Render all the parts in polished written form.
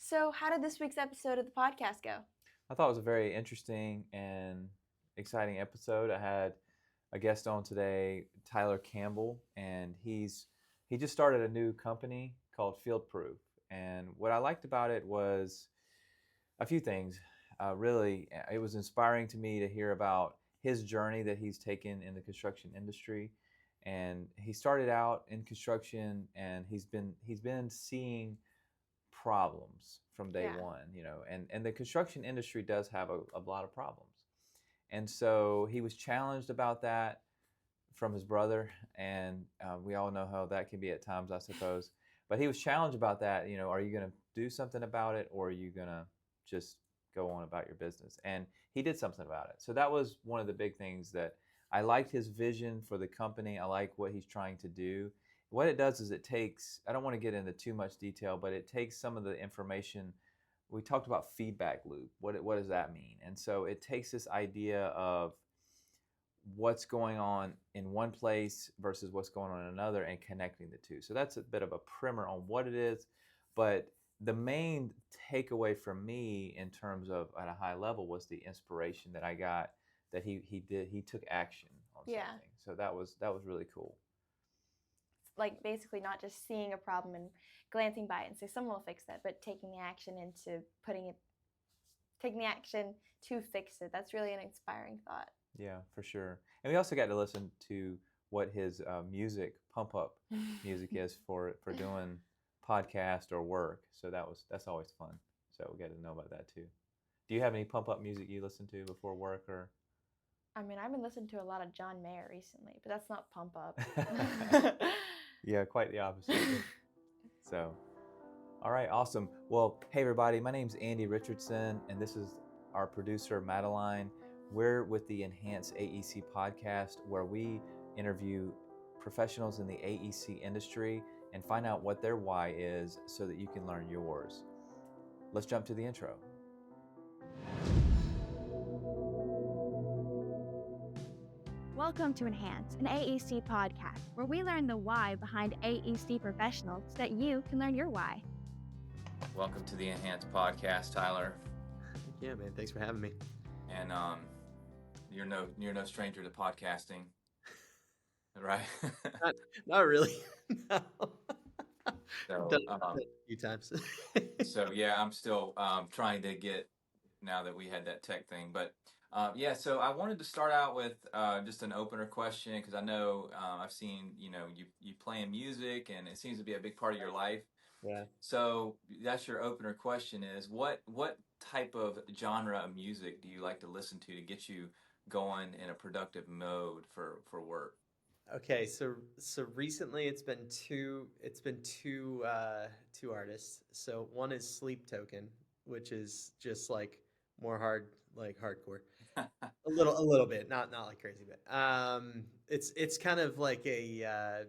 So, how did this week's episode of the podcast go? I thought it was a very interesting and exciting episode. I had a guest on today, Tyler Campbell, and he just started a new company called FieldProof. And what I liked about it was a few things. Really, it was inspiring to me to hear about his journey that he's taken in the construction industry. And he started out in construction, and he's been seeing problems from day Yeah. one, and the construction industry does have a lot of problems. And so he was challenged about that from his brother, and we all know how that can be at times, I suppose. But he was challenged about that. Are you going to do something about it, or are you going to just go on about your business? And he did something about it. So that was one of the big things that I liked his vision for the company. I like what he's trying to do. What it does is it takes, I don't want to get into too much detail, but it takes some of the information. We talked about feedback loop. What does that mean? And so it takes this idea of what's going on in one place versus what's going on in another and connecting the two. So that's a bit of a primer on what it is. But the main takeaway from me in terms of at a high level was the inspiration that I got that he took action on Yeah. something. So that was really cool. Like basically not just seeing a problem and glancing by it and say someone will fix that, but taking the action taking the action to fix it. That's really an inspiring thought. Yeah, for sure. And we also got to listen to what his music, pump up music is for doing podcast or work. So that's always fun. So we got to know about that too. Do you have any pump up music you listen to before work or? I mean, I've been listening to a lot of John Mayer recently, but that's not pump up. Yeah, quite the opposite. So, all right, awesome. Well, hey everybody, my name's Andy Richardson, and this is our producer Madeline. We're with the Enhance AEC podcast, where we interview professionals in the AEC industry and find out what their why is so that you can learn yours. Let's jump to the intro. Welcome to Enhance, an AEC podcast, where we learn the why behind AEC professionals so that you can learn your why. Welcome to the Enhance podcast, Tyler. Yeah, man. Thanks for having me. And you're no stranger to podcasting, right? Not really. No. So, Done it a few times. So yeah, I'm still trying to get now that we had that tech thing, but yeah. So I wanted to start out with just an opener question because I know I've seen you playing music and it seems to be a big part of your life. Yeah. So that's your opener question is what type of genre of music do you like to listen to get you going in a productive mode for work? Okay, so recently it's been two artists. So one is Sleep Token, which is just like more hardcore. A little bit, not like crazy, but it's kind of like a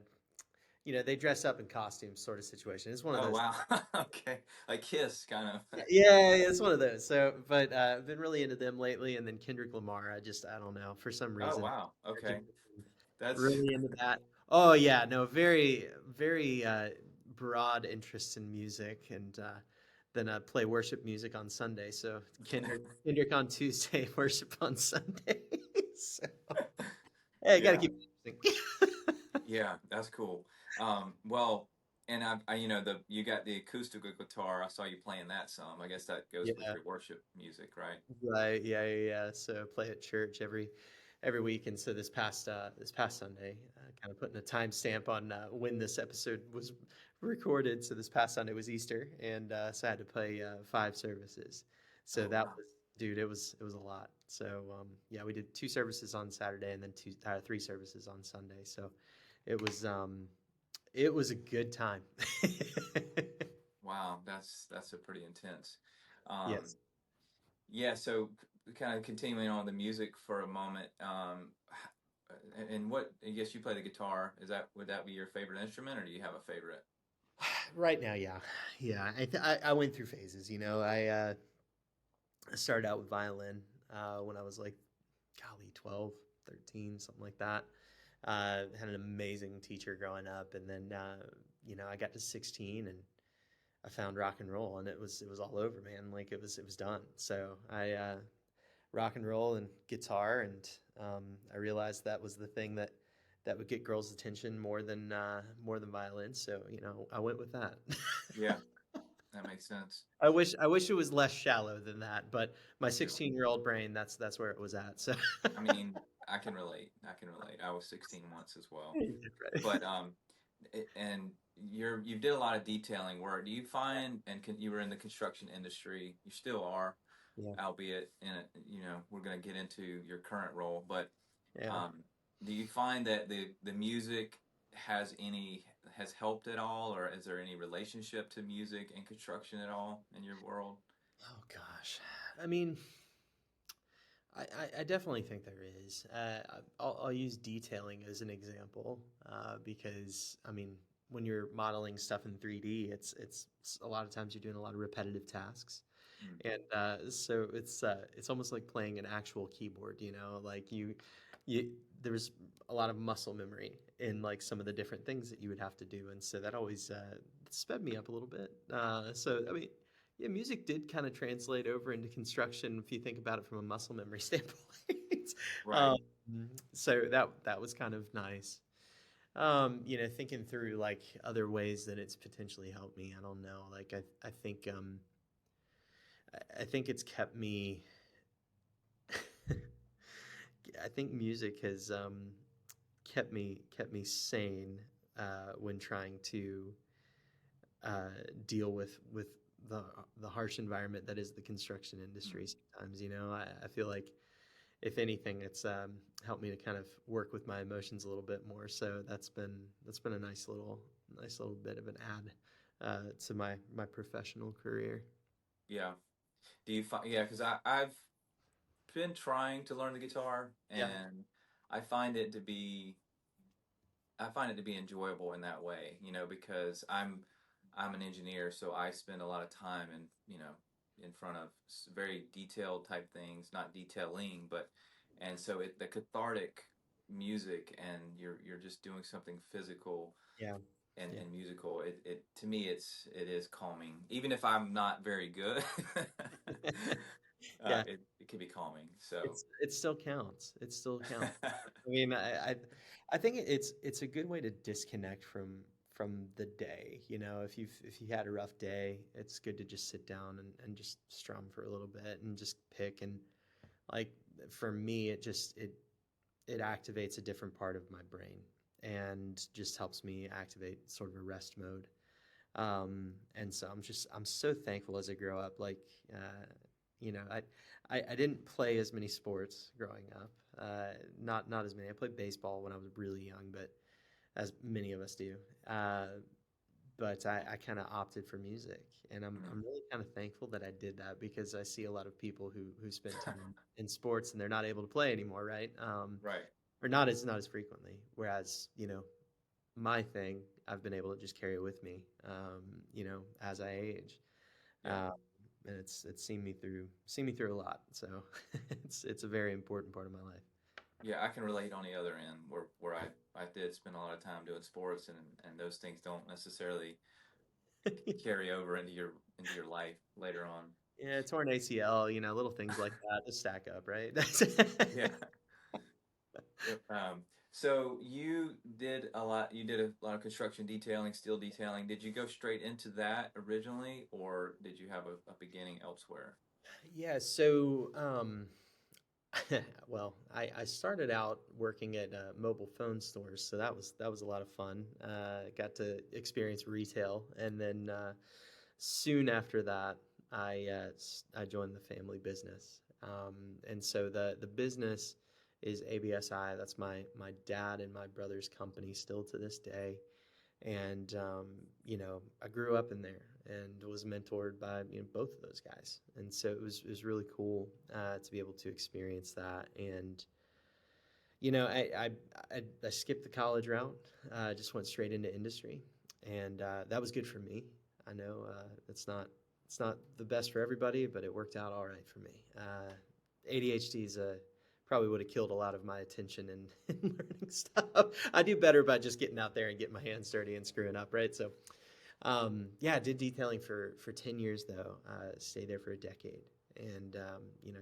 they dress up in costumes sort of situation. It's one of Oh those. wow. Okay, like Kiss kind of. Yeah, it's one of those. So, but I've been really into them lately, and then Kendrick Lamar. I don't know, for some Oh reason, wow. Okay. That's really into that. Oh yeah, no, very broad interest in music, and then I play worship music on Sunday. So Kendrick on Tuesday, worship on Sunday. So, hey, gotta yeah. keep it interesting. Yeah, that's cool. Well, and you got the acoustic guitar. I saw you playing that some. I guess that goes with Yeah. your worship music, right? Right. Yeah. So I play at church every week, and so this past Sunday, kind of putting a timestamp on when this episode was recorded. So this past Sunday was Easter, and so I had to play 5 services. So Oh that wow. was, dude, it was a lot. So yeah, we did 2 services on Saturday, and then 3 services on Sunday. So it was a good time. Wow, that's a pretty intense. Um, Yes. yeah, so kind of continuing on the music for a moment. And what I guess you play the guitar. Would that be your favorite instrument, or do you have a favorite? Right now, yeah. I went through phases. I started out with violin when I was like, golly, 12, 13, something like that. Had an amazing teacher growing up, and then I got to 16 and I found rock and roll, and it was all over, man. Like it was done. So I rock and roll and guitar, and I realized that was the thing that would get girls' attention more than violin. So I went with that. Yeah, that makes sense. I wish it was less shallow than that, but my Me too. 16-year-old brain, that's where it was at. So I mean, I can relate. I can relate. I was 16 once as well. right. But and you did a lot of detailing work. Do you find, and you were in the construction industry, you still are, Yeah, albeit in a, we're going to get into your current role, but yeah. um, do you find that the music has helped at all, or is there any relationship to music and construction at all in your world? Oh gosh. I mean, I definitely think there is. I'll use detailing as an example because I mean, when you're modeling stuff in 3D, it's a lot of times you're doing a lot of repetitive tasks, Mm, and so it's almost like playing an actual keyboard. Like you there's a lot of muscle memory in like some of the different things that you would have to do, and so that always sped me up a little bit. So I mean, yeah, music did kind of translate over into construction if you think about it from a muscle memory standpoint. right. um, so that was kind of nice. Thinking through like other ways that it's potentially helped me. I don't know. Like I think it's kept me. I think music has kept me sane when trying to deal with the the harsh environment that is the construction Mm, industry. Sometimes, I feel like if anything, it's helped me to kind of work with my emotions a little bit more. So that's been a nice little bit of an add to my professional career. yeah. Do you find, yeah, because I've been trying to learn the guitar, Yeah, and I find it to be I find it to be enjoyable in that way, because I'm an engineer, so I spend a lot of time in front of very detailed type things, not detailing, but and so the cathartic music, and you're just doing something physical yeah, and musical. It to me it is calming, even if I'm not very good. yeah. Yeah, It can be calming. So it still counts. It still counts. I mean, I think it's a good way to disconnect from the day. If you had a rough day, it's good to just sit down and just strum for a little bit and just pick. And like for me, it activates a different part of my brain and just helps me activate sort of a rest mode. And so I'm so thankful as I grow up. Like, you know, I didn't play as many sports growing up. Not as many. I played baseball when I was really young, but as many of us do. Uh, but I kind of opted for music, and mm, I'm really kind of thankful that I did that because I see a lot of people who spend time in sports and they're not able to play anymore, right? right, Or not as frequently. Whereas my thing, I've been able to just carry it with me, as I age, yeah. um, and it's seen me through a lot. So it's a very important part of my life. Yeah, I can relate on the other end where I did spend a lot of time doing sports, and those things don't necessarily carry over into your life later on. Yeah, torn ACL, little things like that just stack up, right? Yeah. Yep. So you did a lot of construction detailing, steel detailing. Did you go straight into that originally, or did you have a beginning elsewhere? Yeah, so well, I started out working at mobile phone stores, so that was a lot of fun. Got to experience retail, and then soon after that, I joined the family business, and so the business is ABSI. That's my dad and my brother's company still to this day, and I grew up in there and was mentored by both of those guys, and so it was really cool to be able to experience that. And I skipped the college route, just went straight into industry, and that was good for me. I know it's not the best for everybody, but it worked out all right for me. ADHD is probably would have killed a lot of my attention in learning stuff. I do better by just getting out there and getting my hands dirty and screwing up, right? So Yeah, I did detailing for 10 years though. Stayed there for a decade, and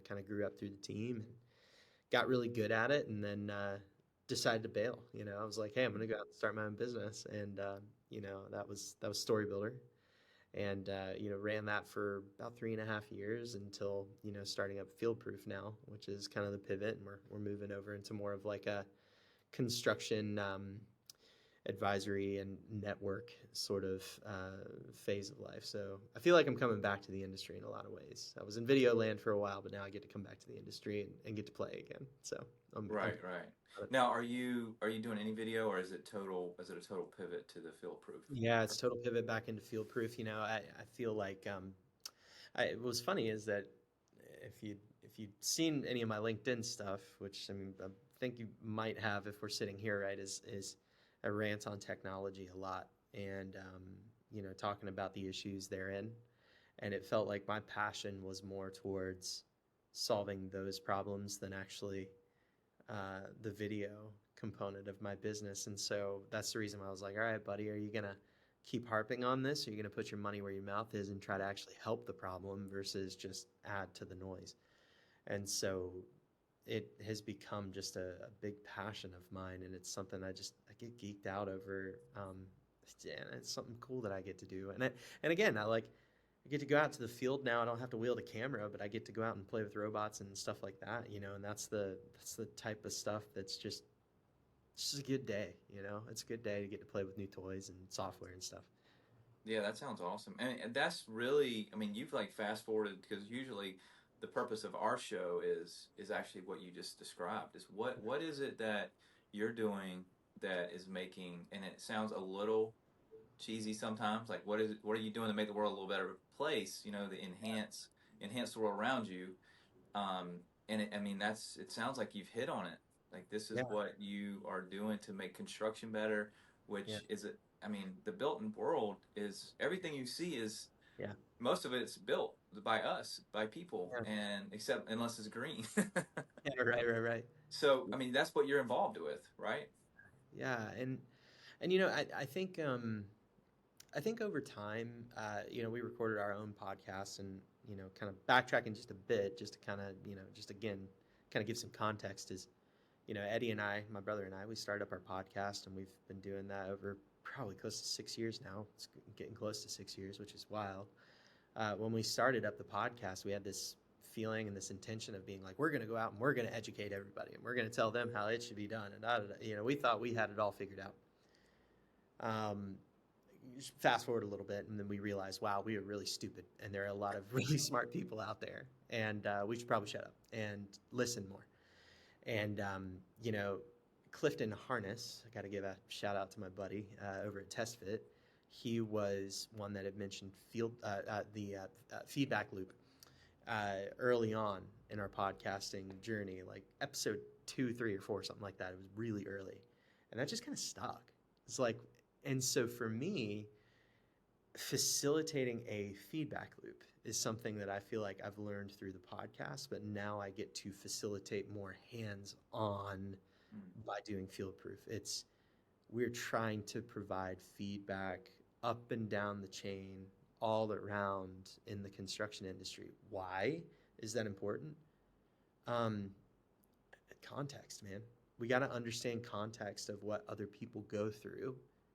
kind of grew up through the team and got really good at it, and then decided to bail. I was like, hey, I'm gonna go out and start my own business, and that was Story Builder, and ran that for about 3.5 years until starting up FieldProof now, which is kind of the pivot, and we're moving over into more of like a construction advisory and network sort of phase of life. So I feel like I'm coming back to the industry in a lot of ways. I was in video land for a while, but now I get to come back to the industry and get to play again. So I'm Right. Now, are you doing any video, or is it a total pivot to the field proof? yeah, it's total pivot back into field proof. I feel like what was funny is that if you'd seen any of my LinkedIn stuff, which I mean I think you might have if we're sitting here, right, is I rant on technology a lot, and talking about the issues therein, and it felt like my passion was more towards solving those problems than actually the video component of my business. And so that's the reason why I was like, all right, buddy, are you going to keep harping on this? Or are you going to put your money where your mouth is and try to actually help the problem versus just add to the noise? And so it has become just a big passion of mine. And it's something I get geeked out over. And it's something cool that I get to do. And again, I get to go out to the field now. I don't have to wield a camera, but I get to go out and play with robots and stuff like that, and that's the type of stuff that's just a good day, It's a good day to get to play with new toys and software and stuff. Yeah, that sounds awesome. And that's really, I mean, you've like fast forwarded, because usually the purpose of our show is actually what you just described. Is what is it that you're doing that is making, and it sounds a little cheesy sometimes, like what are you doing to make the world a little better place, to enhance the world around you. I mean, it sounds like you've hit on it. Like, this is Yeah. what you are doing to make construction better, which Yeah. is it. I mean, the built world is everything you see is, Yeah. most of it's built by us, by people, Yeah. and except unless it's green. Yeah, right. So, I mean, that's what you're involved with, right? Yeah. And I think over time, we recorded our own podcast, and kind of backtracking just a bit, just to kind of just again kind of give some context, is Eddie and I, my brother and I, we started up our podcast, and we've been doing that over probably close to 6 years now. It's getting close to 6 years, which is wild. When we started up the podcast, we had this feeling and this intention of being like, we're going to go out and we're going to educate everybody, and we're going to tell them how it should be done. And we thought we had it all figured out. Fast forward a little bit, and then we realized, wow, we were really stupid, and there are a lot of really smart people out there, and we should probably shut up and listen more. And Clifton Harness, I got to give a shout out to my buddy over at TestFit. He was one that had mentioned the feedback loop early on in our podcasting journey, like episode 2, 3, or 4, something like that. It was really early, and that just kind of stuck. It's like, and so for me, facilitating a feedback loop is something that I feel like I've learned through the podcast, but now I get to facilitate more hands-on by doing FieldProof. We're trying to provide feedback up and down the chain, all around in the construction industry. Why is that important? Context, man. We got to understand context of what other people go through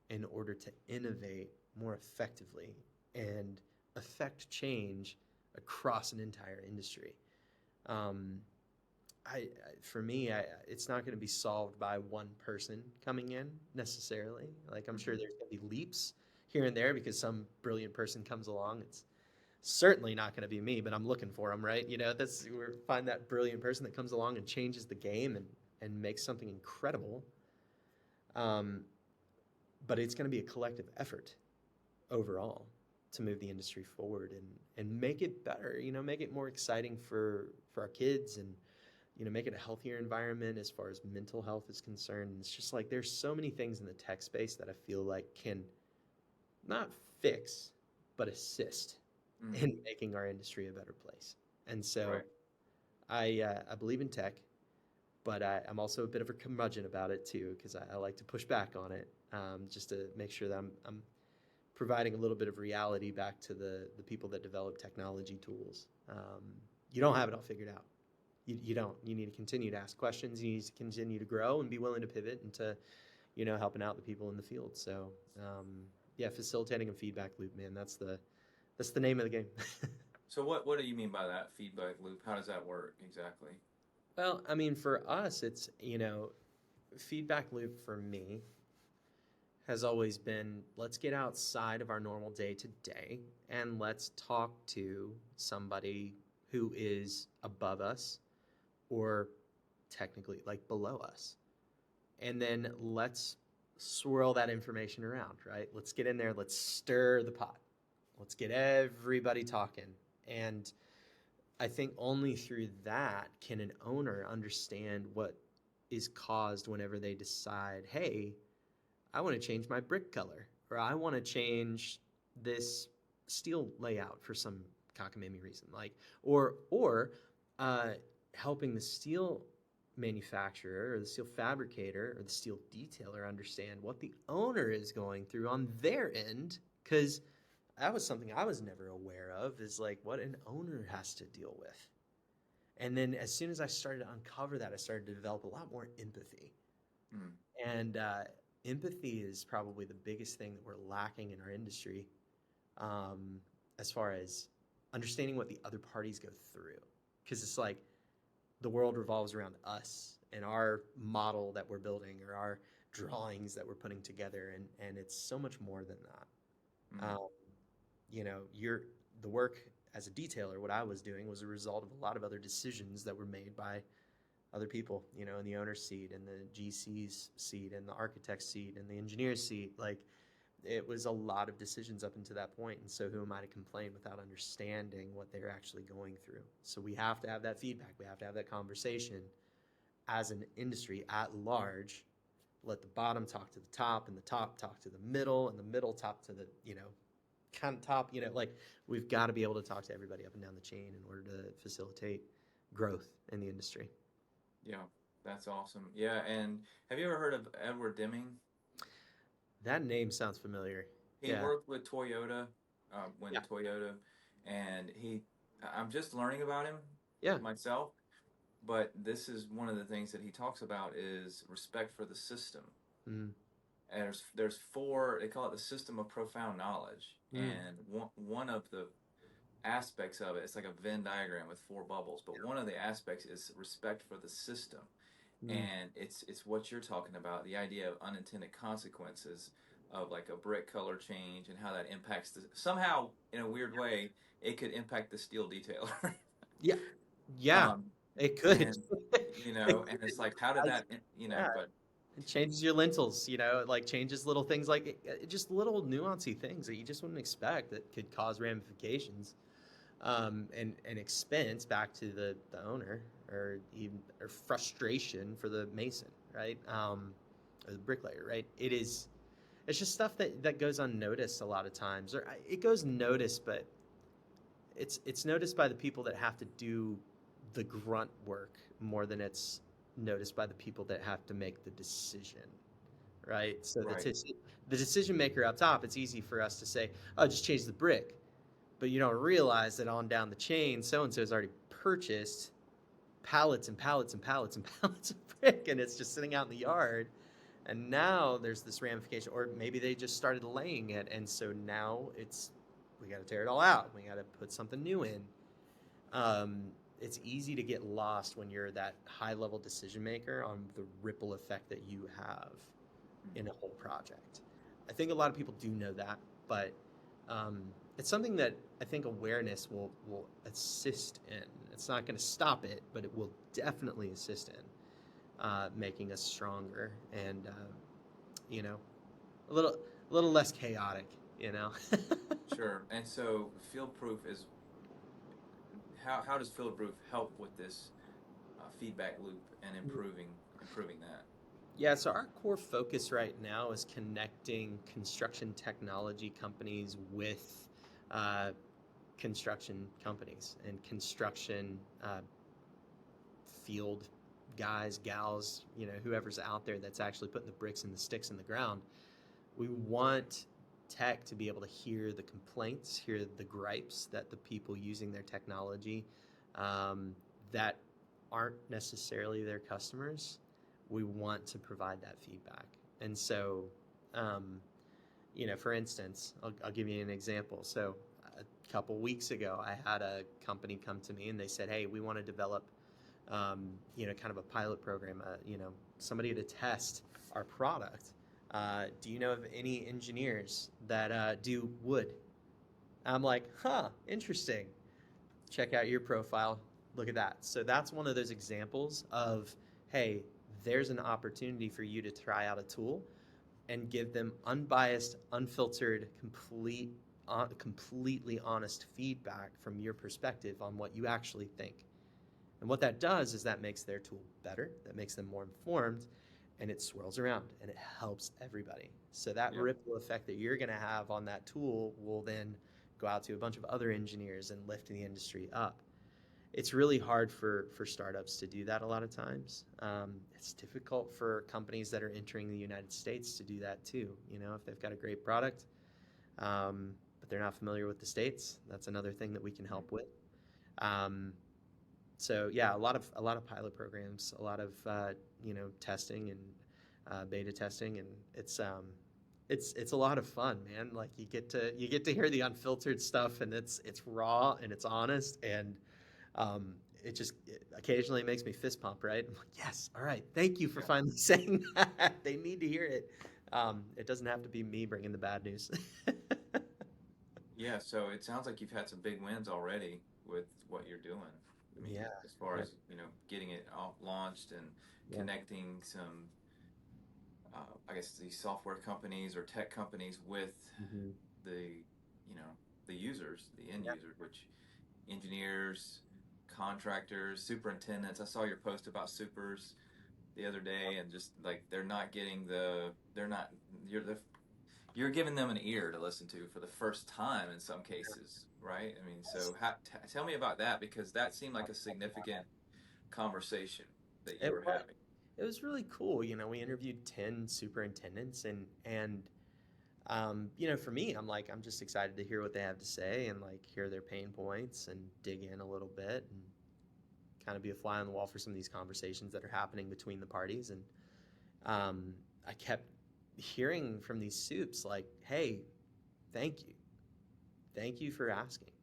in order to innovate more effectively and affect change across an entire industry. For me, it's not going to be solved by one person coming in necessarily. Like, I'm sure there's going to be leaps here and there because some brilliant person comes along. It's certainly not going to be me, but I'm looking for them, right? Find that brilliant person that comes along and changes the game and makes something incredible. But it's going to be a collective effort overall to move the industry forward and make it better, make it more exciting for our kids, and make it a healthier environment as far as mental health is concerned. And it's just like, there's so many things in the tech space that I feel like can not fix, but assist in making our industry a better place. And so I believe in tech, but I'm also a bit of a curmudgeon about it too, because I like to push back on it, just to make sure that I'm providing a little bit of reality back to the people that develop technology tools. You don't have it all figured out. You don't. You need to continue to ask questions. You need to continue to grow and be willing to pivot into, helping out the people in the field. So, yeah, facilitating a feedback loop, man. That's the name of the game. So what do you mean by that feedback loop? How does that work exactly? Well, I mean, for us, it's, feedback loop for me has always been, let's get outside of our normal day to day and let's talk to somebody who is above us or technically like below us. And then let's swirl that information around, right? Let's get in there. Let's stir the pot. Let's get everybody talking. And I think only through that can an owner understand what is caused whenever they decide, hey, I want to change my brick color, or I want to change this steel layout for some cockamamie reason, or helping the steel manufacturer or the steel fabricator or the steel detailer understand what the owner is going through on their end, because that was something I was never aware of, is like what an owner has to deal with. And then as soon as I started to uncover that, I started to develop a lot more empathy. And empathy is probably the biggest thing that we're lacking in our industry, as far as understanding what the other parties go through. Because it's like the world revolves around us and our model that we're building or our drawings that we're putting together, and it's so much more than that. The work as a detailer, what I was doing was a result of a lot of other decisions that were made by other people, in the owner's seat and the GC's seat and the architect's seat and the engineer's seat. Like, it was a lot of decisions up until that point. And so who am I to complain without understanding what they're actually going through? So we have to have that feedback. We have to have that conversation as an industry at large. Let the bottom talk to the top and the top talk to the middle and the middle talk to the, kind of top, we've got to be able to talk to everybody up and down the chain in order to facilitate growth in the industry. Yeah, that's awesome. Yeah, and have you ever heard of Edward Deming? That name sounds familiar. He worked with Toyota, went to Toyota, and I'm just learning about him myself, but this is one of the things that he talks about is respect for the system. And there's four, they call it the system of profound knowledge, and one of the aspects of it, it's like a Venn diagram with four bubbles, but one of the aspects is respect for the system. And it's what you're talking about, the idea of unintended consequences of like a brick color change and how that impacts somehow in a weird way it could impact the steel detailer. It could. And, and it's like, how did that, but it changes your lentils, like changes little things, like just little nuancy things that you just wouldn't expect that could cause ramifications, and expense back to the owner, or frustration for the mason, right? Or the bricklayer, right? It's just stuff that goes unnoticed a lot of times, or it goes noticed, but it's noticed by the people that have to do the grunt work more than it's noticed by the people that have to make the decision, right? So the decision maker up top, it's easy for us to say, oh, just change the brick. But you don't realize that on down the chain, so-and-so has already purchased pallets and pallets and pallets and pallets of brick, and it's just sitting out in the yard. And now there's this ramification, or maybe they just started laying it, and so now we got to tear it all out. We got to put something new in. It's easy to get lost when you're that high-level decision maker on the ripple effect that you have in a whole project. I think a lot of people do know that, but it's something that I think awareness will assist in. It's not going to stop it, but it will definitely assist in making us stronger and a little less chaotic. Sure. And so FieldProof is how does FieldProof help with this feedback loop and improving that? Yeah, so our core focus right now is connecting construction technology companies with construction companies and construction field guys, gals, whoever's out there that's actually putting the bricks and the sticks in the ground. We want tech to be able to hear the complaints, hear the gripes that the people using their technology that aren't necessarily their customers. We want to provide that feedback. And so, for instance, I'll give you an example. So a couple weeks ago, I had a company come to me and they said, hey, we want to develop, kind of a pilot program, somebody to test our product. Do you know of any engineers that do wood? I'm like, interesting. Check out your profile. Look at that. So that's one of those examples of, hey, there's an opportunity for you to try out a tool and give them unbiased, unfiltered, completely honest feedback from your perspective on what you actually think. And what that does is that makes their tool better, that makes them more informed, and it swirls around and it helps everybody. So that ripple effect that you're going to have on that tool will then go out to a bunch of other engineers and lift the industry up. It's really hard for startups to do that a lot of times. It's difficult for companies that are entering the United States to do that too. If they've got a great product, but they're not familiar with the States, that's another thing that we can help with. So yeah, a lot of pilot programs, a lot of testing and beta testing, and it's a lot of fun, man. Like you get to hear the unfiltered stuff, and it's raw and it's honest, and it occasionally makes me fist pump, right? I'm like, yes, all right, thank you for finally saying that. They need to hear it. It doesn't have to be me bringing the bad news. Yeah, so it sounds like you've had some big wins already with what you're doing. I mean, as far as getting it all launched and connecting some, I guess these software companies or tech companies with the users, the end users, which engineers, contractors, superintendents. I saw your post about supers the other day, and just like you're giving them an ear to listen to for the first time in some cases, right? I mean, so tell me about that, because that seemed like a significant conversation that you were having. It was really cool. We interviewed 10 superintendents, and for me, I'm just excited to hear what they have to say and like hear their pain points and dig in a little bit and kind of be a fly on the wall for some of these conversations that are happening between the parties. And I kept hearing from these soups like, hey, thank you for asking.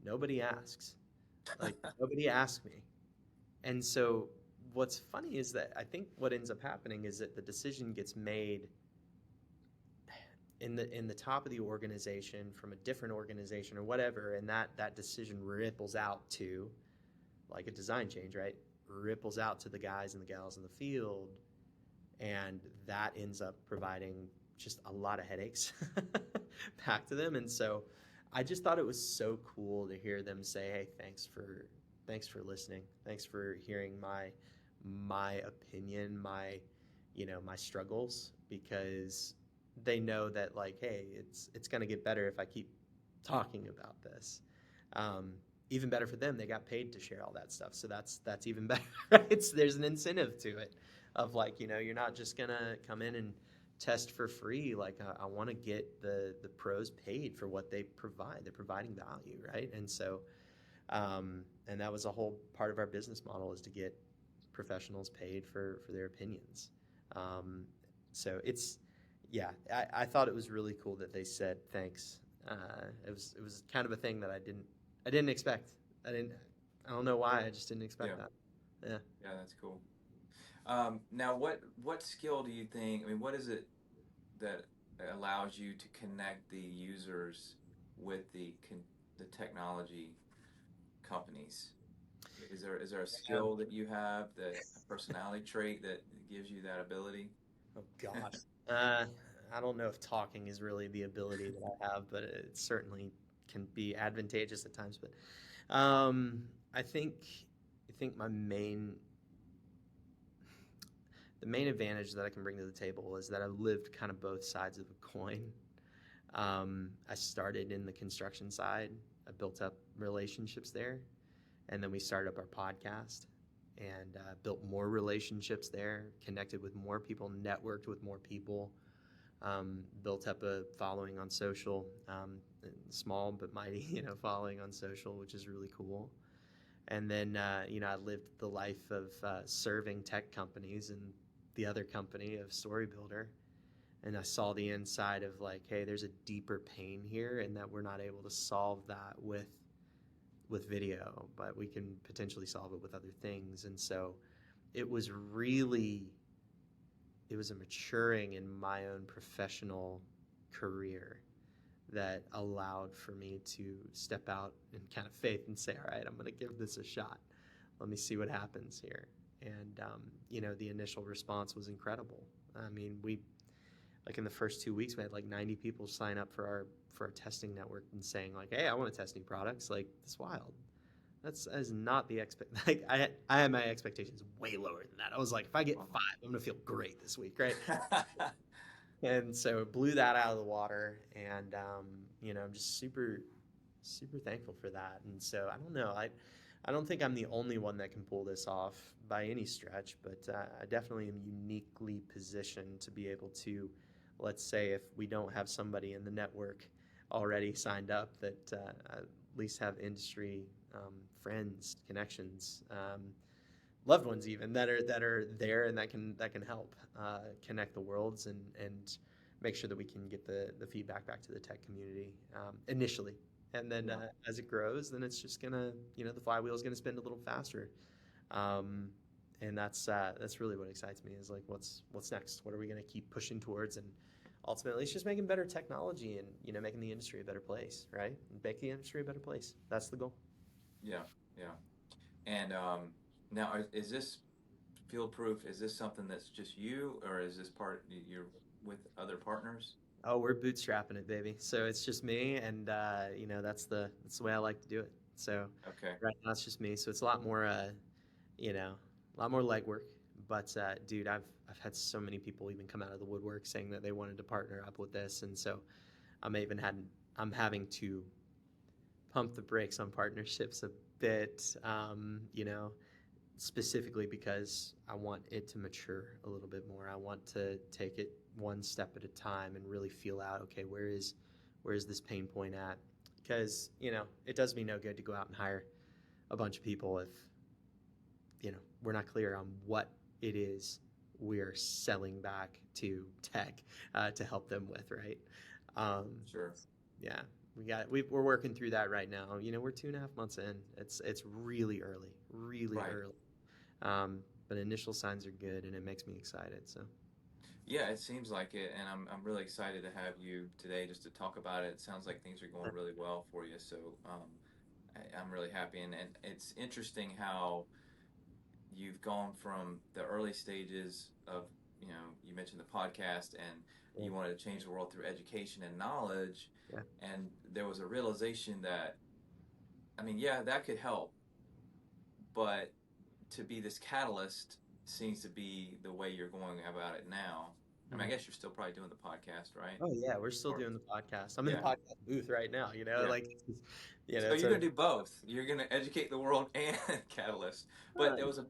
Nobody asks. Like nobody asked me. And so what's funny is that I think what ends up happening is that the decision gets made in the top of the organization from a different organization or whatever, and that decision ripples out to, like a design change, right? Ripples out to the guys and the gals in the field, and that ends up providing just a lot of headaches back to them. And so I just thought it was so cool to hear them say, hey, thanks for listening, thanks for hearing my opinion, my struggles, because they know that, like, hey, it's going to get better if I keep talking about this. Even better for them, they got paid to share all that stuff, so that's even better, right? So there's an incentive to it of like, you're not just going to come in and test for free. Like I want to get the pros paid for what they provide. They're providing value, right? And so and that was a whole part of our business model, is to get professionals paid for their opinions. So I thought it was really cool that they said thanks. It was kind of a thing that I didn't expect. I don't know why. I just didn't expect that. Yeah. Yeah, that's cool. Now, what skill do you think? I mean, what is it that allows you to connect the users with the technology companies? Is there a skill that you have, that a personality trait that gives you that ability? Oh gosh. I don't know if talking is really the ability that I have, but it certainly can be advantageous at times. But I think the main advantage that I can bring to the table is that I've lived kind of both sides of a coin. I started in the construction side. I built up relationships there, and then we started up our podcast and built more relationships there, connected with more people, networked with more people. built up a following on social, small but mighty, following on social, which is really cool. And then, I lived the life of serving tech companies and the other company of Story Builder. And I saw the inside of like, hey, there's a deeper pain here, and that we're not able to solve that with video, but we can potentially solve it with other things. And so it was a maturing in my own professional career that allowed for me to step out in kind of faith and say, all right, I'm going to give this a shot. Let me see what happens here. And, the initial response was incredible. I mean, like in the first 2 weeks, we had like 90 people sign up for our testing network and saying like, hey, I want to test new products. Like, that's wild. That is not the like I had my expectations way lower than that. I was like, if I get 5, I'm going to feel great this week, right? And so it blew that out of the water, and I'm just super, super thankful for that. And so I don't know, I don't think I'm the only one that can pull this off by any stretch, but I definitely am uniquely positioned to be able to, let's say, if we don't have somebody in the network already signed up, that at least have industry friends, connections, loved ones even that are there, and that can help connect the worlds and make sure that we can get the feedback back to the tech community initially, and then as it grows, then it's just gonna, the flywheel is gonna spin a little faster, and that's really what excites me, is like what's next. What are we gonna keep pushing towards? And ultimately, it's just making better technology and making the industry a better place, right? Making the industry a better place. That's the goal. Yeah. And now, is this FieldProof? Is this something that's just you, or is this part you're with other partners? Oh, we're bootstrapping it, baby. So it's just me, and that's the way I like to do it. So Okay. right now it's just me. So it's a lot more, a lot more legwork. But dude, I've had so many people even come out of the woodwork saying that they wanted to partner up with this, and so I'm having to pump the brakes on partnerships a bit. Specifically because I want it to mature a little bit more. I want to take it one step at a time and really feel out, okay, where is this pain point at? Because, it does me no good to go out and hire a bunch of people if, we're not clear on what it is we're selling back to tech to help them with, right? Sure. Yeah, we're working through that right now. We're 2.5 months in. It's really early, early. But initial signs are good, and it makes me excited. So. Yeah, it seems like it, and I'm really excited to have you today just to talk about it. It sounds like things are going really well for you, so I'm really happy. And it's interesting how you've gone from the early stages of, you mentioned the podcast, and you wanted to change the world through education and knowledge, and there was a realization that, I mean, yeah, that could help, but to be this catalyst seems to be the way you're going about it now. I mean, I guess you're still probably doing the podcast, right? Oh yeah, we're still doing the podcast. I'm in the podcast booth right now. like, so you're gonna do both. You're gonna educate the world and catalyst. But there was a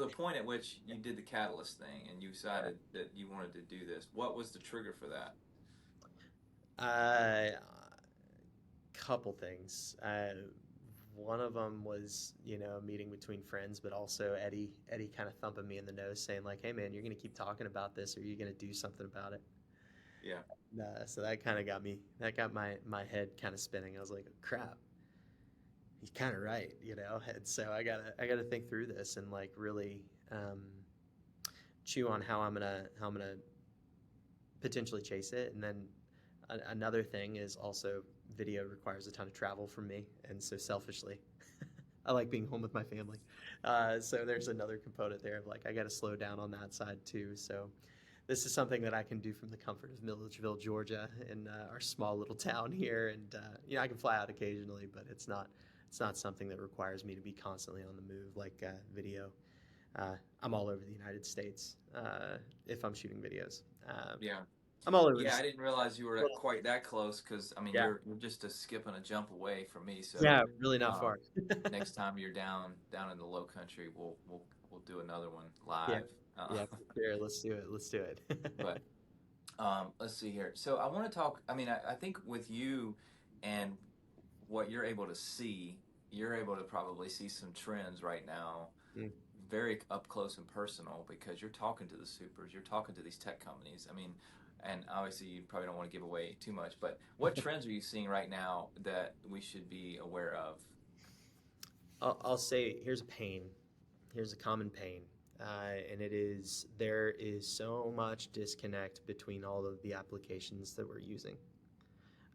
point at which you did the catalyst thing, and you decided that you wanted to do this. What was the trigger for that? Couple things. One of them was, a meeting between friends, but also Eddie kind of thumping me in the nose saying like, hey man, you're going to keep talking about this, or you're going to do something about it. Yeah. So that kind of got my head kind of spinning. I was like, crap, he's kind of right, And so I gotta think through this and like really chew on how I'm gonna potentially chase it. And then another thing is also video requires a ton of travel from me, and so selfishly, I like being home with my family. So there's another component there of like I got to slow down on that side too. So this is something that I can do from the comfort of Milledgeville, Georgia, in our small little town here, and I can fly out occasionally, but it's not something that requires me to be constantly on the move like video. I'm all over the United States if I'm shooting videos. Yeah. I'm all over. Yeah, I didn't realize you were quite that close, because I mean, you're just a skip and a jump away from me. So yeah, really not far. Next time you're down in the Low Country, we'll do another one live. Yeah, sure. Let's do it. But Let's see here. So I want to talk. I mean, I think with you and what you're able to see, you're able to probably see some trends right now, Mm. very up close and personal, because you're talking to the supers, you're talking to these tech companies. I mean, and obviously you probably don't want to give away too much, but what trends are you seeing right now that we should be aware of? I'll say here's a pain. Here's a common pain. And it is there is so much disconnect between all of the applications that we're using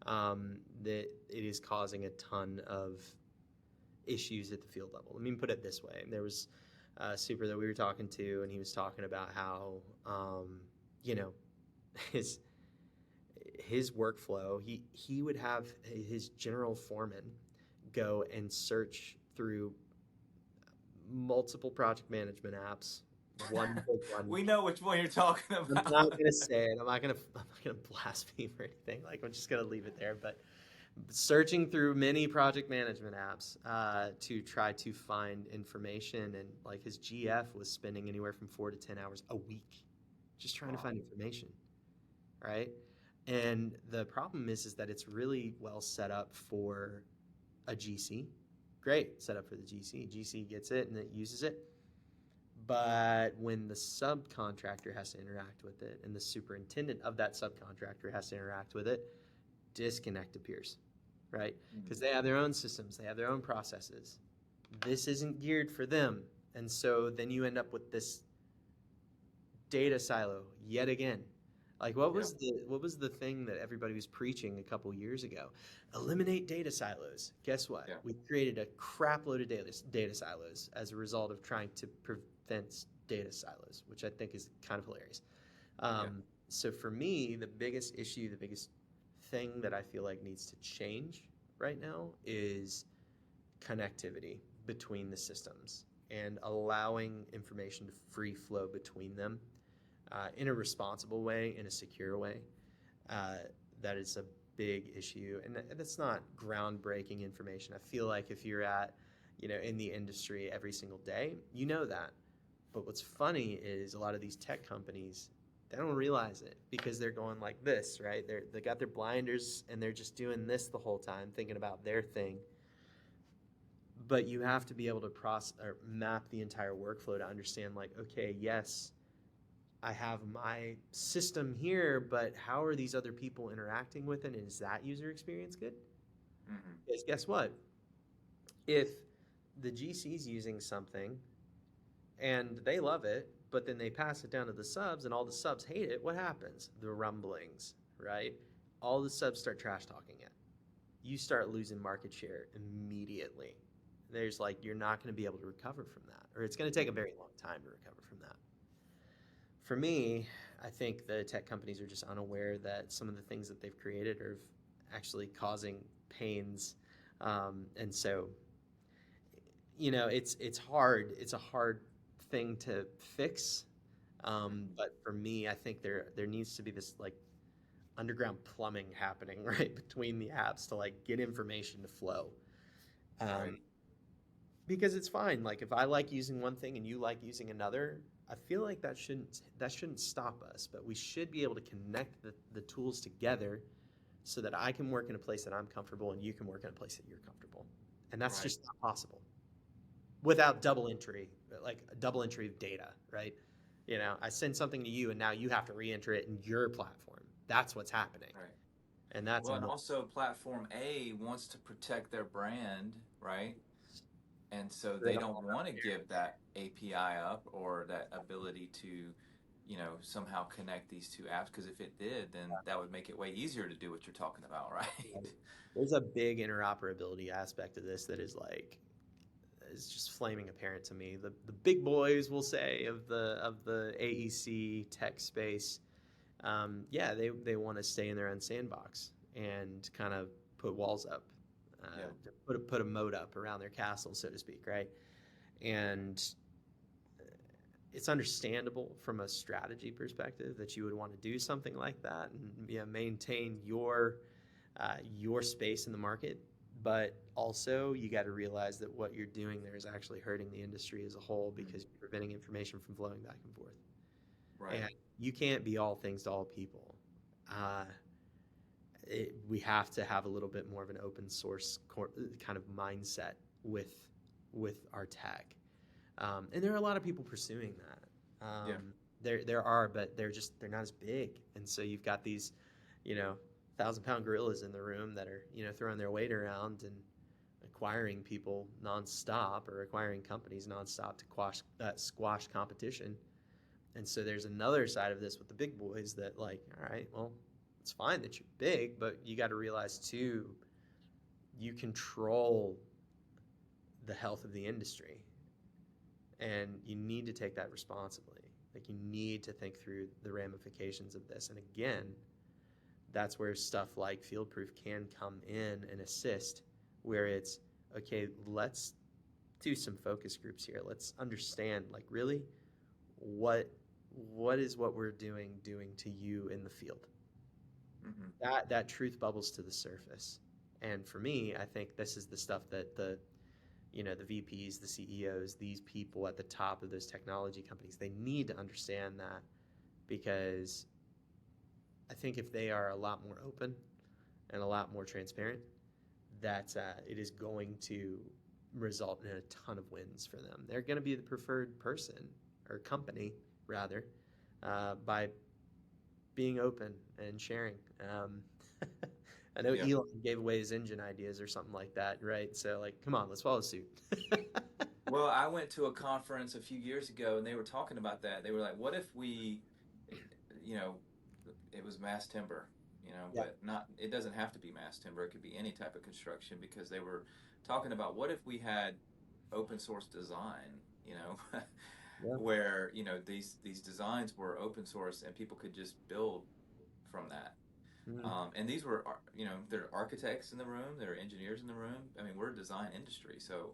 that it is causing a ton of issues at the field level. Let me put it this way. There was a super that we were talking to, and he was talking about how, you know, his his workflow, he would have his general foreman go and search through multiple project management apps. One big one. We know which one you're talking I'm about. not gonna say it. I'm not gonna blaspheme or anything. Like, I'm just gonna leave it there. But searching through many project management apps to try to find information, and like his GF was spending anywhere from 4 to 10 hours a week just trying to find information, right? And the problem is that it's really well set up for a GC. Great setup for the GC. GC gets it and it uses it. But when the subcontractor has to interact with it and the superintendent of that subcontractor has to interact with it, disconnect appears, right? Because they have their own systems, they have their own processes. This isn't geared for them. And so then you end up with this data silo yet again. Like, what was the thing that everybody was preaching a couple years ago? Eliminate data silos. Guess what? Yeah. We created a crap load of data silos as a result of trying to prevent data silos, which I think is kind of hilarious. So for me, the biggest issue, the biggest thing that I feel like needs to change right now is connectivity between the systems and allowing information to free flow between them. In a responsible way, in a secure way. That is a big issue, and that's not groundbreaking information. I feel like if you're in the industry every single day, you know that. But what's funny is a lot of these tech companies, they don't realize it because they're going like this, right? They got their blinders and they're just doing this the whole time, thinking about their thing. But you have to be able to map the entire workflow to understand, like, okay, yes, I have my system here, but how are these other people interacting with it? And is that user experience good? Mm-hmm. Because guess what? If the GC's using something and they love it, but then they pass it down to the subs and all the subs hate it, what happens? The rumblings, right? All the subs start trash talking it. You start losing market share immediately. There's like, you're not going to be able to recover from that, or it's going to take a very long time to recover from that. For me, I think the tech companies are just unaware that some of the things that they've created are actually causing pains. And so, it's hard. It's a hard thing to fix. But for me, I think there needs to be this like underground plumbing happening right between the apps to like get information to flow. Right. Because it's fine. Like, if I like using one thing and you like using another, I feel like that shouldn't stop us, but we should be able to connect the tools together so that I can work in a place that I'm comfortable and you can work in a place that you're comfortable. And that's just not possible without double entry, like a double entry of data, right? I send something to you and now you have to re-enter it in your platform. That's what's happening. Right. And that's and also platform A wants to protect their brand, right? And so they don't want to give that API up or that ability to, somehow connect these two apps. Because if it did, then that would make it way easier to do what you're talking about, right? There's a big interoperability aspect of this that is just flaming apparent to me. The big boys, we'll say, of the AEC tech space, they want to stay in their own sandbox and kind of put walls up. Put a moat up around their castle, so to speak, right? And it's understandable from a strategy perspective that you would want to do something like that and maintain your space in the market. But also, you got to realize that what you're doing there is actually hurting the industry as a whole because you're preventing information from flowing back and forth. Right. And you can't be all things to all people. we have to have a little bit more of an open source kind of mindset with our tech. And there are a lot of people pursuing that. Yeah. There are, but they're not as big. And so you've got these, 1,000-pound gorillas in the room that are, throwing their weight around and acquiring people nonstop, or acquiring companies nonstop to squash competition. And so there's another side of this with the big boys that, like, all right, well, it's fine that you're big, but you got to realize too, you control the health of the industry, and you need to take that responsibly. Like, you need to think through the ramifications of this. And again, that's where stuff like FieldProof can come in and assist, where it's, okay, let's do some focus groups here. Let's understand, like, really what is what we're doing to you in the field. Mm-hmm. That truth bubbles to the surface. And for me, I think this is the stuff that the VPs, the CEOs, these people at the top of those technology companies, they need to understand that, because I think if they are a lot more open and a lot more transparent, that it is going to result in a ton of wins for them. They're going to be the preferred person, or company rather, by being open and sharing. I know Elon gave away his engine ideas or something like that, right? So, like, come on, let's follow suit. Well, I went to a conference a few years ago, and they were talking about that. They were like, what if we, it was mass timber, but it doesn't have to be mass timber. It could be any type of construction, because they were talking about, what if we had open source design, where, these designs were open source and people could just build from that. And these were, there are architects in the room, there are engineers in the room. I mean, we're a design industry, so,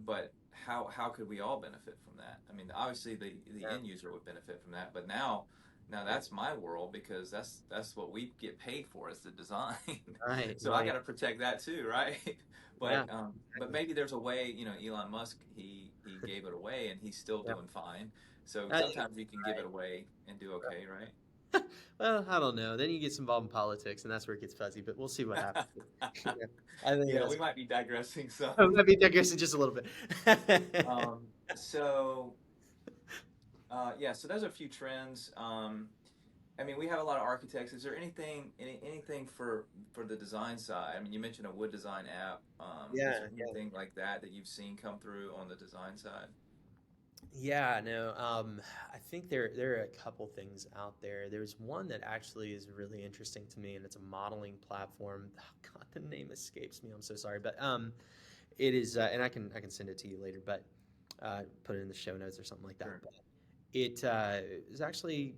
but how could we all benefit from that? I mean, obviously the end user would benefit from that, but now that's my world, because that's what we get paid for, is the design. Right. So right. I got to protect that too, right? But but maybe there's a way. Elon Musk, he gave it away, and he's still doing fine. So sometimes you can give it away and do okay, right? Well, I don't know. Then you get involved in politics, and that's where it gets fuzzy. But we'll see what happens. I think we might be digressing some. We might be digressing just a little bit. So those are a few trends. I mean, we have a lot of architects. Is there anything for the design side? I mean, you mentioned a wood design app. Is there anything like that you've seen come through on the design side? Yeah, no. I think there are a couple things out there. There's one that actually is really interesting to me, and it's a modeling platform. Oh, God, the name escapes me. I'm so sorry, but it is, and I can send it to you later, but put it in the show notes or something like that. Sure. But it is actually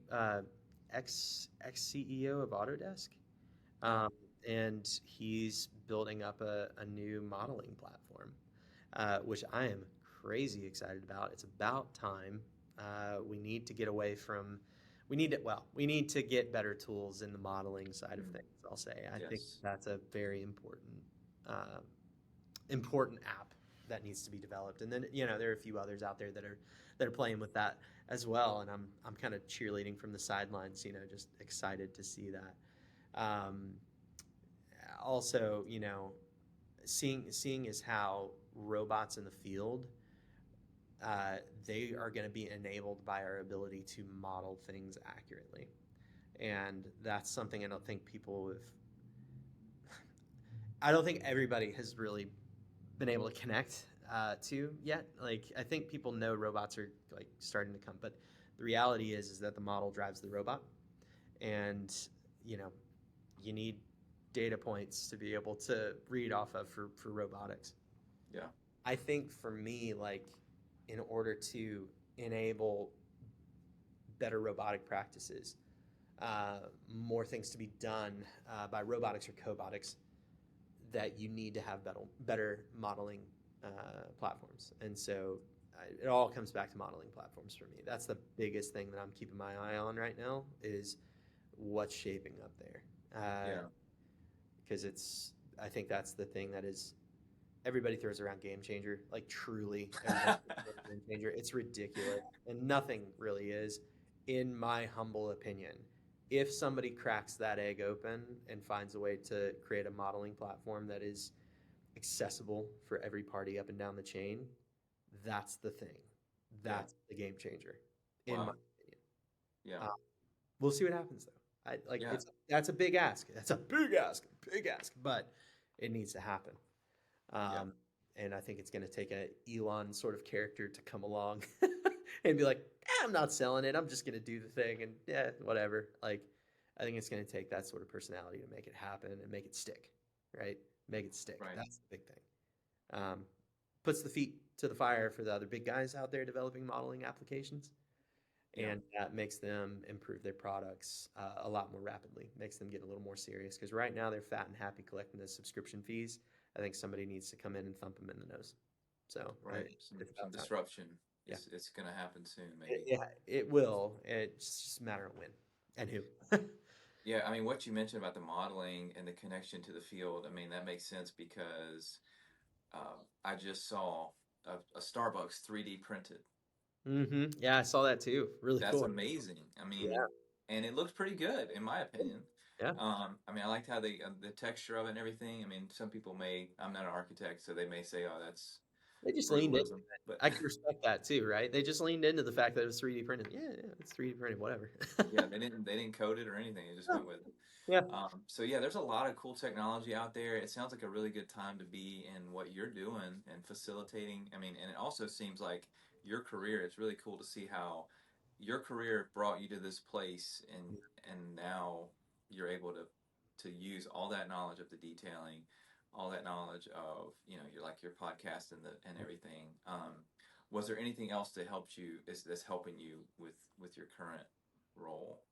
ex-CEO of Autodesk, and he's building up a new modeling platform, which I am crazy excited about. It's about time. We need to get away from. We need to get better tools in the modeling side of things. I'll say. I think that's a very important app that needs to be developed. And then there are a few others out there that are playing with that as well. And I'm kind of cheerleading from the sidelines. Just excited to see that. Also, seeing is how robots in the field. They are going to be enabled by our ability to model things accurately. And that's something I don't think everybody has really been able to connect to yet. Like, I think people know robots are like starting to come, but the reality is that the model drives the robot, and you need data points to be able to read off of for robotics. Yeah. I think for me, like, in order to enable better robotic practices, more things to be done by robotics or cobotics, that you need to have better modeling platforms. And so it all comes back to modeling platforms for me. That's the biggest thing that I'm keeping my eye on right now, is what's shaping up there. Because I think that's the thing that is, everybody throws around game changer, like truly game changer. It's ridiculous, and nothing really is, in my humble opinion, if somebody cracks that egg open and finds a way to create a modeling platform that is accessible for every party up and down the chain, that's the thing. That's the game changer, in my Wow. opinion. Yeah. We'll see what happens though. Yeah. That's a big ask. That's a big ask, but it needs to happen. Yeah. And I think it's going to take a Elon sort of character to come along and be like, I'm not selling it. I'm just going to do the thing and yeah, whatever. Like, I think it's going to take that sort of personality to make it happen and make it stick, right? Make it stick. Right. That's the big thing. Puts the feet to the fire for the other big guys out there developing modeling applications. Yeah. And that makes them improve their products a lot more rapidly, makes them get a little more serious. Because right now they're fat and happy collecting the subscription fees. I think somebody needs to come in and thump them in the nose. So Right. it's Some about time. disruption. Yeah. It's going to happen soon, maybe. It will. It's just a matter of when and who. Yeah, I mean, what you mentioned about the modeling and the connection to the field, I mean, that makes sense because I just saw a Starbucks 3D printed. Yeah, I saw that too. Really That's cool. amazing. I mean, Yeah. and it looks pretty good in my opinion. Yeah. I mean, I liked how the texture of it and everything. I mean, some people I'm not an architect, so they may say, "Oh, that's They just leaned in. brutalism," but I can respect that too, right? They just leaned into the fact that it was 3D printed. Yeah, it's 3D printed, whatever. yeah, they didn't code it or anything. It just went with it. Yeah. So yeah, there's a lot of cool technology out there. It sounds like a really good time to be in what you're doing and facilitating. I mean, and it also seems like your career. It's really cool to see how your career brought you to this place, and now you're able to use all that knowledge of the detailing, all that knowledge of your podcast and everything. Was there anything else that helped you? That's helping you with your current role?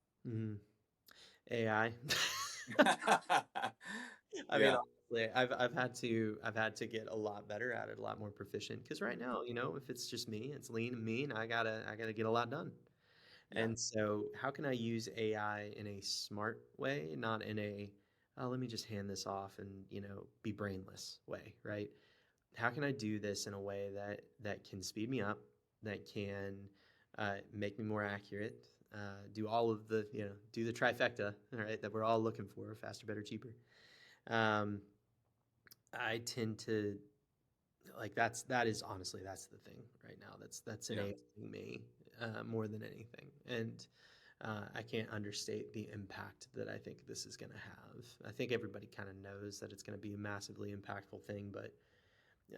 AI. I mean, Yeah. honestly, I've had to get a lot better at it, a lot more proficient. Because right now, if it's just me, it's lean and mean. I gotta get a lot done. Yeah. And so, how can I use AI in a smart way, not in a let me just hand this off and be brainless way, right? How can I do this in a way that can speed me up, that can make me more accurate, do all of the do the trifecta, all right, that we're all looking for: faster, better, cheaper. I tend to that is honestly that's the thing right now. That's Yeah. enabling me more than anything, and I can't understate the impact that I think this is going to have. I think everybody kind of knows that it's going to be a massively impactful thing, but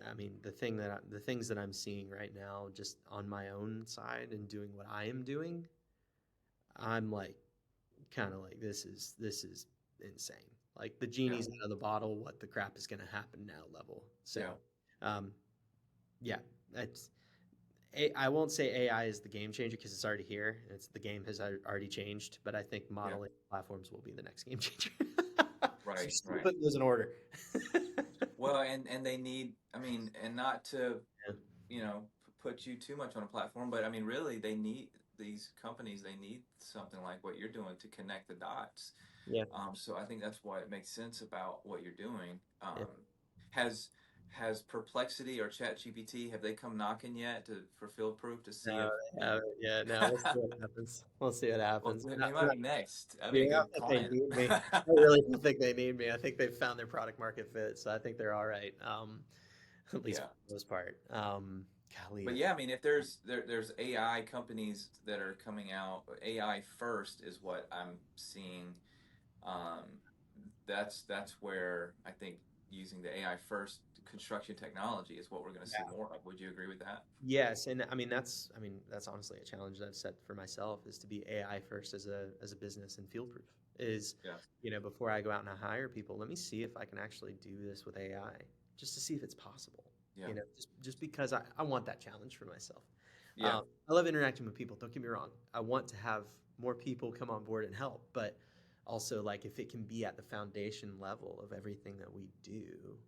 I mean, the things that I'm seeing right now, just on my own side and doing what I am doing, I'm like, kind of like, this is insane. Like the Yeah. genie's out of the bottle. What the crap is going to happen now? Level. So, yeah, that's. I won't say AI is the game changer because it's already here. The game has already changed, but I think modeling platforms will be the next game changer. Right. Just Right. putting those in order. Well, and they need. I mean, and not to Yeah. put you too much on a platform, but I mean, really, they need these companies. They need something like what you're doing to connect the dots. Yeah. So I think that's why it makes sense about what you're doing. Yeah. Has Perplexity or ChatGPT, have they come knocking yet for FieldProof to see No, if they haven't. Yeah, no, we'll see what happens. We'll see what well, happens. they might be next. That'd be Yeah, a I good don't think they client. need me. I really don't think they need me. I think they've found their product market fit, so I think they're all right. At least Yeah. for the most part. Golly. But yeah, I mean, if there's AI companies that are coming out, AI first is what I'm seeing. Um, that's where I think using the AI first construction technology is what we're going to see more of. Would you agree with that? Yes, and that's honestly a challenge that I've set for myself, is to be AI first as a business and field proof. Is Yeah. before I go out and I hire people, let me see if I can actually do this with AI, just to see if it's possible. Yeah. Just because I want that challenge for myself. Yeah. I love interacting with people. Don't get me wrong. I want to have more people come on board and help, but also, like, if it can be at the foundation level of everything that we do,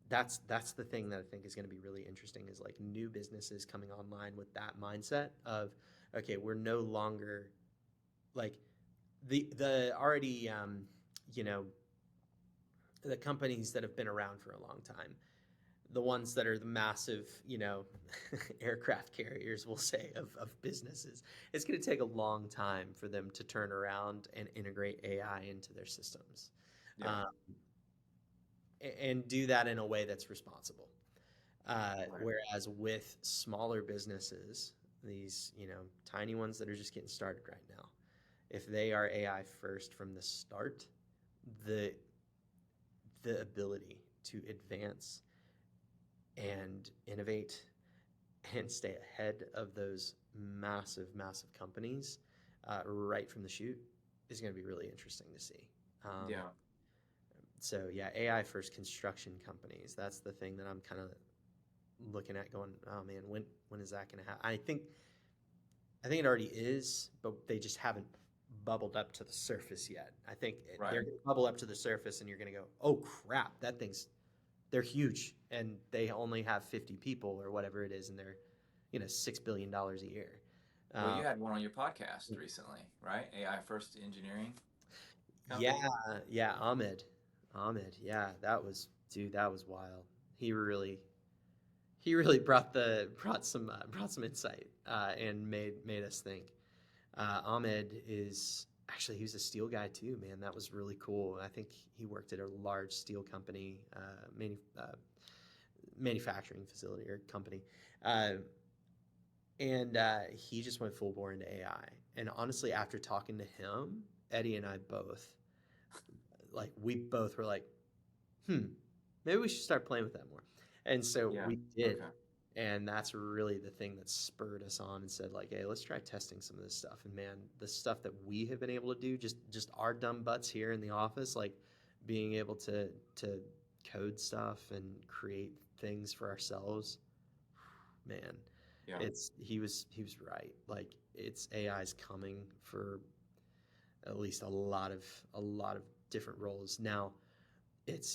that's the thing that I think is going to be really interesting, is like new businesses coming online with that mindset of, okay, we're no longer like the already the companies that have been around for a long time. the ones that are the massive, aircraft carriers, we'll say, of businesses, it's going to take a long time for them to turn around and integrate AI into their systems, Yeah. and do that in a way that's responsible. Right. Whereas with smaller businesses, these, tiny ones that are just getting started right now, if they are AI first from the start, the ability to advance and innovate and stay ahead of those massive, massive companies right from the chute is going to be really interesting to see. Yeah. So yeah, AI first construction companies. That's the thing that I'm kind of looking at, going, oh man, when is that going to happen? I think it already is, but they just haven't bubbled up to the surface yet. I think Right. they're going to bubble up to the surface, and you're going to go, oh crap, they're huge, and they only have 50 people or whatever it is, and they're $6 billion a year. Well, you had one on your podcast recently, right? AI First Engineering Company. Yeah, Ahmed, yeah, that was wild. He really brought some insight and made us think. Ahmed is actually, he was a steel guy too, man. That was really cool. I think he worked at a large steel company, manufacturing facility or company, and he just went full bore into AI. And honestly, after talking to him, Eddie and I both, we both were like, maybe we should start playing with that more. And so Yeah. we did. Okay. And that's really the thing that spurred us on and said, hey, let's try testing some of this stuff. And man, the stuff that we have been able to do, just our dumb butts here in the office, being able to code stuff and create things for ourselves, man. Yeah. He was right. It's AI's coming for at least a lot of different roles. Now,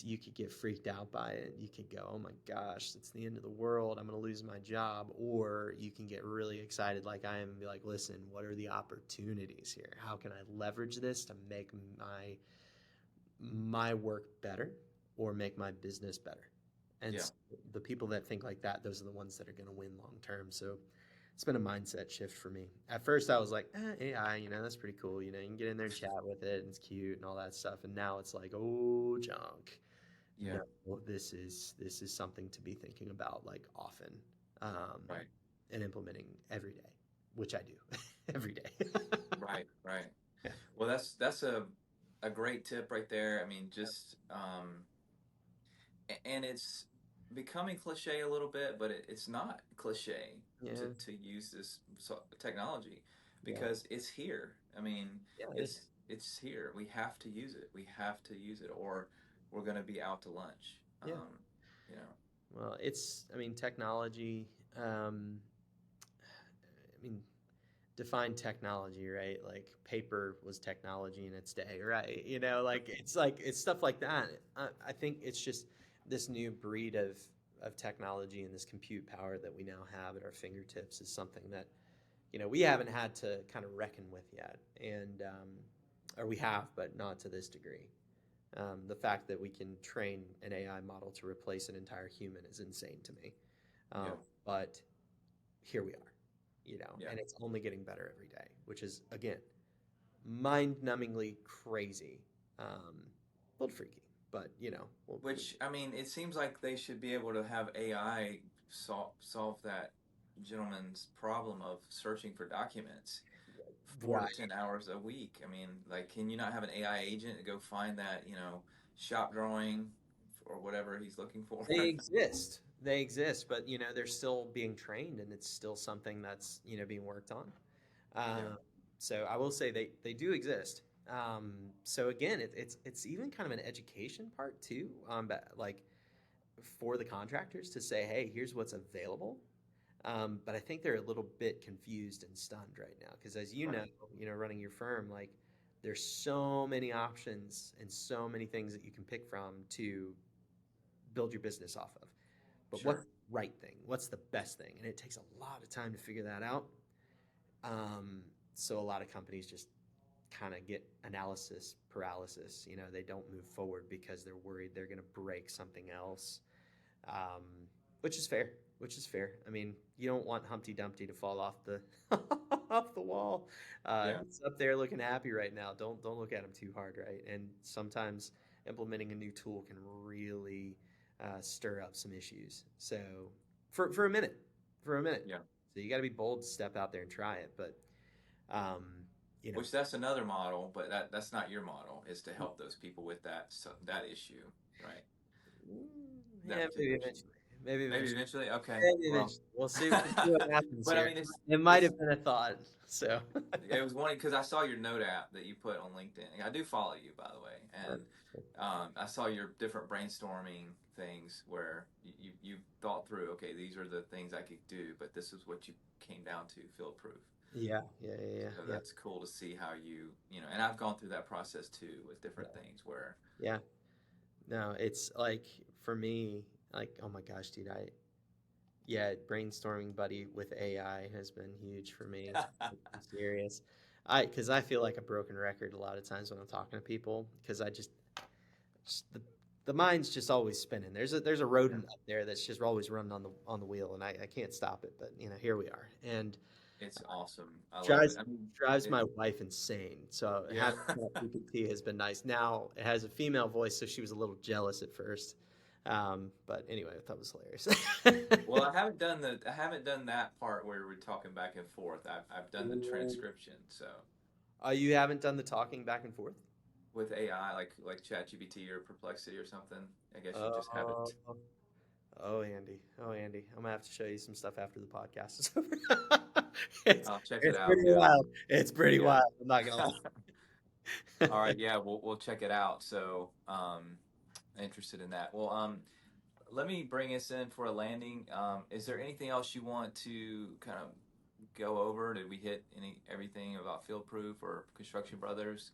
you could get freaked out by it. You could go, oh my gosh, it's the end of the world, I'm going to lose my job. Or you can get really excited like I am and be like, listen, what are the opportunities here? How can I leverage this to make my work better or make my business better? And Yeah. so the people that think like that, those are the ones that are going to win long term. So it's been a mindset shift for me. At first I was like, AI, that's pretty cool. You can get in there and chat with it, and it's cute and all that stuff. And now it's like, oh, junk. Yeah. No, this is something to be thinking about often, Right. and implementing every day, which I do every day. Right. Right. Yeah. Well, that's a great tip right there. I mean, just and it's becoming cliche a little bit, but it's not cliche Yeah. to use this technology Yeah. because it's here. I mean, Yeah, it is. it's here. We have to use it. We have to use it, or we're going to be out to lunch. Yeah. You know. Well, technology. Define technology, right? Paper was technology in its day, right? It's stuff like that. I think it's just this new breed of technology and this compute power that we now have at our fingertips is something that we haven't had to kind of reckon with yet, and or we have, but not to this degree. The fact that we can train an AI model to replace an entire human is insane to me. Yeah. But here we are, Yeah. and it's only getting better every day, which is, again, mind-numbingly crazy, a little freaky, but Which, I mean, it seems like they should be able to have AI solve that gentleman's problem of searching for documents 4 Right. to 10 hours a week. I mean, can you not have an AI agent to go find that, shop drawing or whatever he's looking for? They exist, but they're still being trained, and it's still something that's being worked on. So I will say they do exist. So again, it's even kind of an education part too, but for the contractors to say, hey, here's what's available. But I think they're a little bit confused and stunned right now because, as you know, running your firm, there's so many options and so many things that you can pick from to build your business off of. But Sure. what's the right thing? What's the best thing? And it takes a lot of time to figure that out. So a lot of companies just kind of get analysis paralysis. They don't move forward because they're worried they're going to break something else. Which is fair. Which is fair. I mean, you don't want Humpty Dumpty to fall off the off the wall. Yeah. He's up there looking happy right now. Don't look at him too hard, right? And sometimes implementing a new tool can really stir up some issues. So for a minute, Yeah. So you got to be bold to step out there and try it. But you know, Which that's another model, but that's not your model. Is to help those people with that issue, right? That yeah, particular issue. maybe Maybe eventually. eventually. Okay. Maybe Well, eventually. We'll see what happens but here. I mean, It might it's have been a thought. So it was one because I saw your note app that you put on LinkedIn. I do follow you, by the way, and I saw your different brainstorming things where you thought through. Okay, these are the things I could do, but this is what you came down to. FieldProof. yeah. So that's cool to see how you know. And I've gone through that process too with different things where. Yeah. No, it's like for me, like, oh my gosh, dude, brainstorming buddy with AI has been huge for me. I'm serious. Because I feel like a broken record a lot of times when I'm talking to people because just the mind's just always spinning. There's a rodent up there that's just always running on the wheel, and I can't stop it. But here we are, and It's awesome. I love drives it. I mean, drives my wife insane. So Yeah. having GPT has been nice. Now it has a female voice, so she was a little jealous at first. But anyway, I thought it was hilarious. Well, I haven't done that part where we're talking back and forth. I've done the transcription, so You haven't done the talking back and forth? with AI like ChatGPT or Perplexity or something. I guess you just haven't. Oh, Andy. I'm gonna have to show you some stuff after the podcast is over. it's I'll check it's it out. pretty Yeah. wild. It's pretty Yeah. wild. I'm not gonna lie. All right, yeah, we'll check it out. So, interested in that. Well, let me bring us in for a landing. Is there anything else you want to kind of go over? Did we hit everything about FieldProof or Construction Brothers?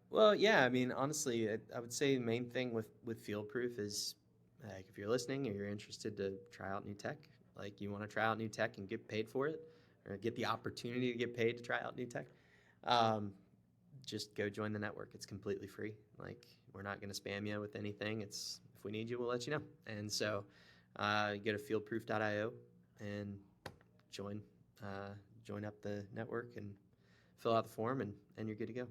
Well, yeah. I mean, honestly, I would say the main thing with FieldProof is like if you're listening or you're interested to try out new tech, like you want to try out new tech and get paid for it, or get the opportunity to get paid to try out new tech. Just go join the network. It's completely free. Like we're not going to spam you with anything. It's if we need you, we'll let you know. And so, go to fieldproof.io and join up the network and fill out the form, and you're good to go.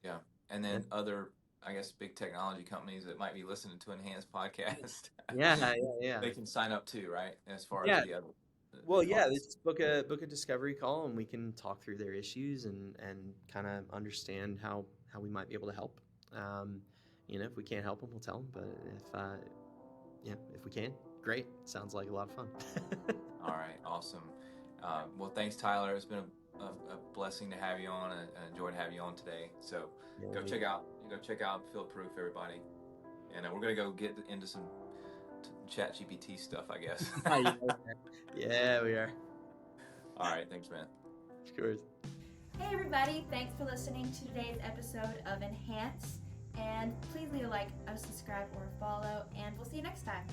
Yeah, and then other, I guess, big technology companies that might be listening to Enhanced Podcast. Yeah. They can sign up too, right? As far Yeah. as the other. Well, the yeah, costs. just book a discovery call, and we can talk through their issues and kind of understand how we might be able to help. If we can't help them, we'll tell them. But if we can, great. Sounds like a lot of fun. All right, awesome. Well, thanks, Tyler. It's been a blessing to have you on. I enjoyed having you on today. So go check out FieldProof, everybody, and we're gonna go get into some ChatGPT stuff, I guess. Yeah, we are. All right, thanks, man. Of course. Hey everybody, thanks for listening to today's episode of Enhance. And please leave a like, a subscribe, or a follow, and we'll see you next time.